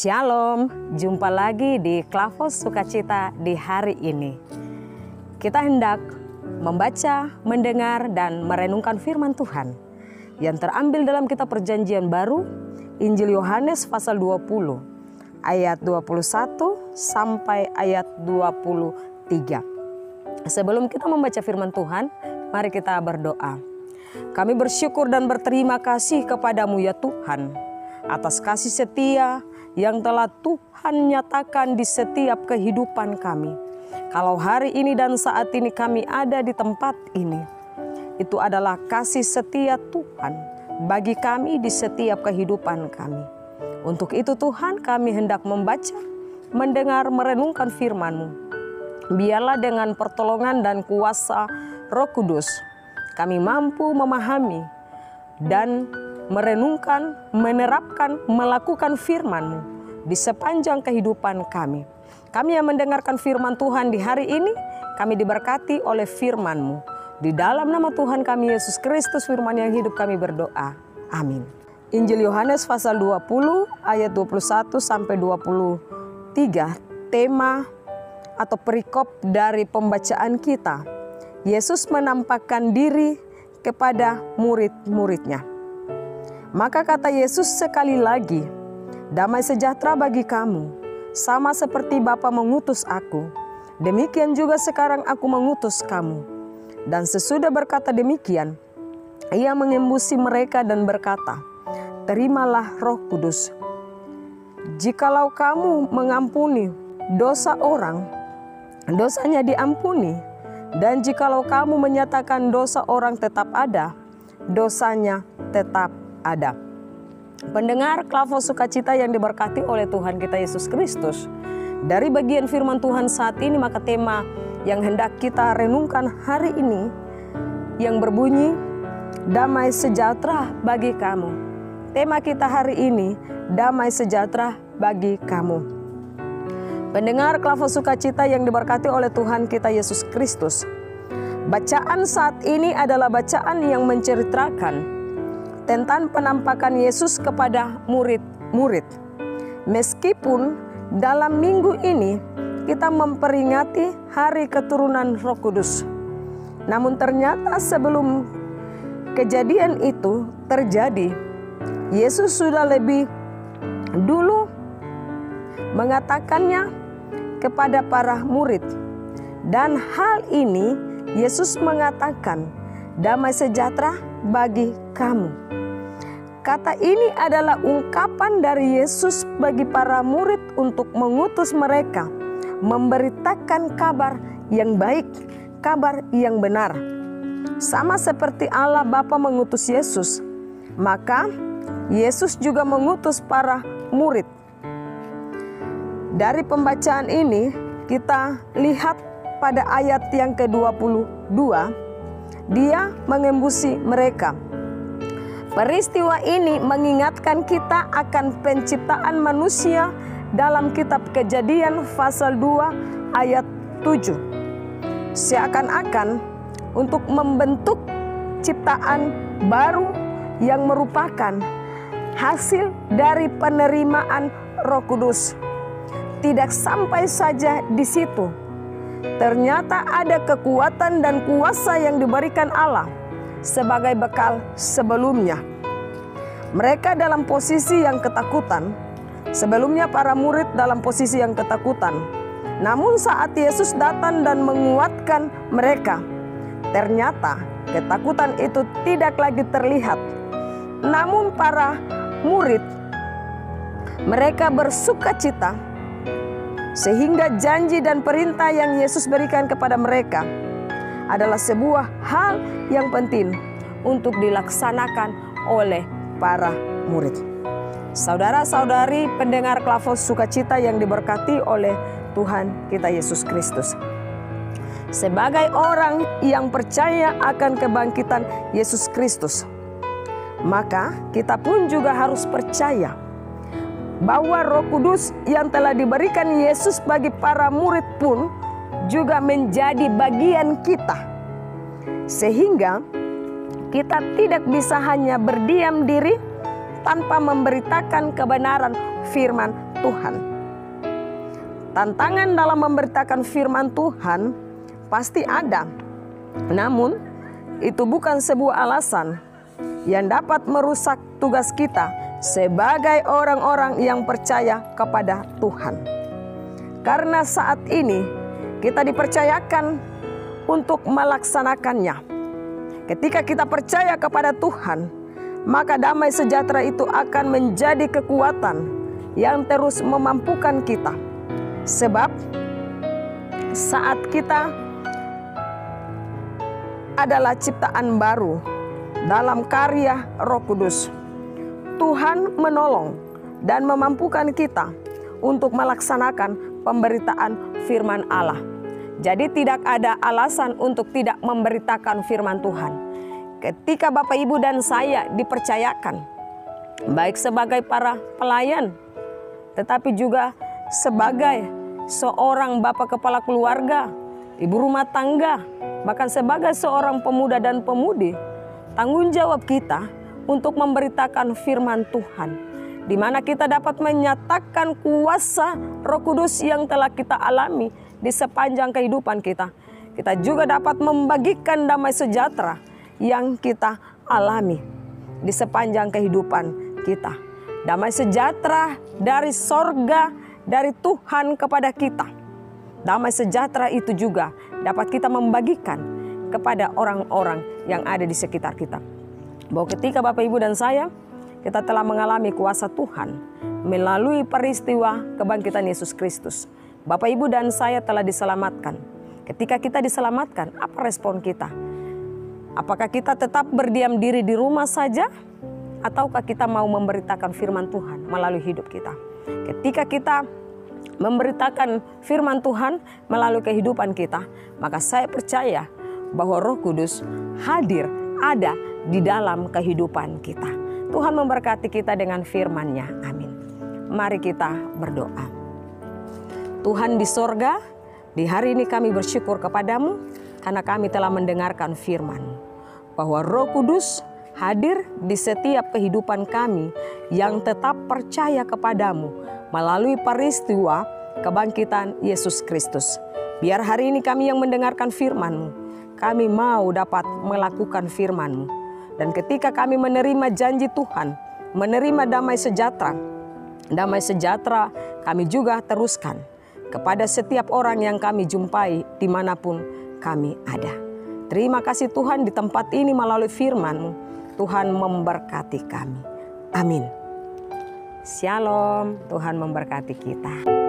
Shalom, jumpa lagi di Klavos Sukacita di hari ini. Kita hendak membaca, mendengar, dan merenungkan firman Tuhan yang terambil dalam kitab Perjanjian Baru, Injil Yohanes pasal 20, ayat 21 sampai ayat 23. Sebelum kita membaca firman Tuhan, mari kita berdoa. Kami bersyukur dan berterima kasih kepadamu ya Tuhan, atas kasih setia yang telah Tuhan nyatakan di setiap kehidupan kami. Kalau hari ini dan saat ini kami ada di tempat ini, itu adalah kasih setia Tuhan bagi kami di setiap kehidupan kami. Untuk itu Tuhan, kami hendak membaca, mendengar, merenungkan firman-Mu. Biarlah dengan pertolongan dan kuasa Roh Kudus, kami mampu memahami dan merenungkan, menerapkan, melakukan firman-Mu di sepanjang kehidupan kami. Kami yang mendengarkan firman Tuhan di hari ini, kami diberkati oleh firman-Mu. Di dalam nama Tuhan kami Yesus Kristus, firman yang hidup, kami berdoa. Amin. Injil Yohanes pasal 20 ayat 21 sampai 23, tema atau perikop dari pembacaan kita. Yesus menampakkan diri kepada murid-muridnya. Maka kata Yesus sekali lagi, damai sejahtera bagi kamu, sama seperti Bapa mengutus aku, demikian juga sekarang aku mengutus kamu. Dan sesudah berkata demikian, ia mengembusi mereka dan berkata, terimalah Roh Kudus. Jikalau kamu mengampuni dosa orang, dosanya diampuni. Dan jikalau kamu menyatakan dosa orang tetap ada, dosanya tetap ada. Pendengar Klavos Sukacita yang diberkati oleh Tuhan kita Yesus Kristus, dari bagian firman Tuhan saat ini, maka tema yang hendak kita renungkan hari ini yang berbunyi damai sejahtera bagi kamu. Tema kita hari ini, damai sejahtera bagi kamu. Pendengar Klavos Sukacita yang diberkati oleh Tuhan kita Yesus Kristus, bacaan saat ini adalah bacaan yang menceritakan tentang penampakan Yesus kepada murid-murid. Meskipun dalam minggu ini kita memperingati hari keturunan Roh Kudus, namun ternyata sebelum kejadian itu terjadi, Yesus sudah lebih dulu mengatakannya kepada para murid. Dan hal ini Yesus mengatakan, damai sejahtera bagi kamu. Kata ini adalah ungkapan dari Yesus bagi para murid untuk mengutus mereka, memberitakan kabar yang baik, kabar yang benar. Sama seperti Allah Bapa mengutus Yesus, maka Yesus juga mengutus para murid. Dari pembacaan ini kita lihat pada ayat yang ke-22, dia mengembusi mereka. Peristiwa ini mengingatkan kita akan penciptaan manusia dalam kitab Kejadian pasal 2 ayat 7. Seakan-akan untuk membentuk ciptaan baru yang merupakan hasil dari penerimaan Roh Kudus. Tidak sampai saja di situ. Ternyata ada kekuatan dan kuasa yang diberikan Allah sebagai bekal sebelumnya. Mereka dalam posisi yang ketakutan. Sebelumnya para murid dalam posisi yang ketakutan. Namun saat Yesus datang dan menguatkan mereka, ternyata ketakutan itu tidak lagi terlihat. Namun para murid, mereka bersukacita, sehingga janji dan perintah yang Yesus berikan kepada mereka adalah sebuah hal yang penting untuk dilaksanakan oleh para murid. Saudara-saudari pendengar Klavos Sukacita yang diberkati oleh Tuhan kita Yesus Kristus. Sebagai orang yang percaya akan kebangkitan Yesus Kristus, maka kita pun juga harus percaya bahwa Roh Kudus yang telah diberikan Yesus bagi para murid pun juga menjadi bagian kita. Sehingga kita tidak bisa hanya berdiam diri tanpa memberitakan kebenaran firman Tuhan. Tantangan dalam memberitakan firman Tuhan pasti ada. Namun, itu bukan sebuah alasan yang dapat merusak tugas kita sebagai orang-orang yang percaya kepada Tuhan. Karena saat ini kita dipercayakan untuk melaksanakannya. Ketika kita percaya kepada Tuhan, maka damai sejahtera itu akan menjadi kekuatan yang terus memampukan kita. Sebab saat kita adalah ciptaan baru dalam karya Roh Kudus, Tuhan menolong dan memampukan kita untuk melaksanakan pemberitaan firman Allah. Jadi tidak ada alasan untuk tidak memberitakan firman Tuhan. Ketika Bapak, Ibu, dan saya dipercayakan, baik sebagai para pelayan, tetapi juga sebagai seorang bapak kepala keluarga, ibu rumah tangga, bahkan sebagai seorang pemuda dan pemudi, tanggung jawab kita untuk memberitakan firman Tuhan, di mana kita dapat menyatakan kuasa Roh Kudus yang telah kita alami di sepanjang kehidupan kita. Kita juga dapat membagikan damai sejahtera yang kita alami di sepanjang kehidupan kita. Damai sejahtera dari sorga, dari Tuhan kepada kita. Damai sejahtera itu juga dapat kita membagikan kepada orang-orang yang ada di sekitar kita. Bahwa ketika Bapak, Ibu, dan saya, kita telah mengalami kuasa Tuhan melalui peristiwa kebangkitan Yesus Kristus. Bapak, Ibu, dan saya telah diselamatkan. Ketika kita diselamatkan, apa respon kita? Apakah kita tetap berdiam diri di rumah saja? Ataukah kita mau memberitakan firman Tuhan melalui hidup kita? Ketika kita memberitakan firman Tuhan melalui kehidupan kita, maka saya percaya bahwa Roh Kudus hadir, ada di dalam kehidupan kita. Tuhan memberkati kita dengan firman-Nya. Amin. Mari kita berdoa. Tuhan di sorga, di hari ini kami bersyukur kepadamu karena kami telah mendengarkan firman-Mu, bahwa Roh Kudus hadir di setiap kehidupan kami yang tetap percaya kepadamu melalui peristiwa kebangkitan Yesus Kristus. Biar hari ini kami yang mendengarkan firman-Mu, kami mau dapat melakukan firman-Mu. Dan ketika kami menerima janji Tuhan, menerima damai sejahtera kami juga teruskan kepada setiap orang yang kami jumpai dimanapun kami ada. Terima kasih Tuhan, di tempat ini melalui firman-Mu, Tuhan memberkati kami. Amin. Shalom, Tuhan memberkati kita.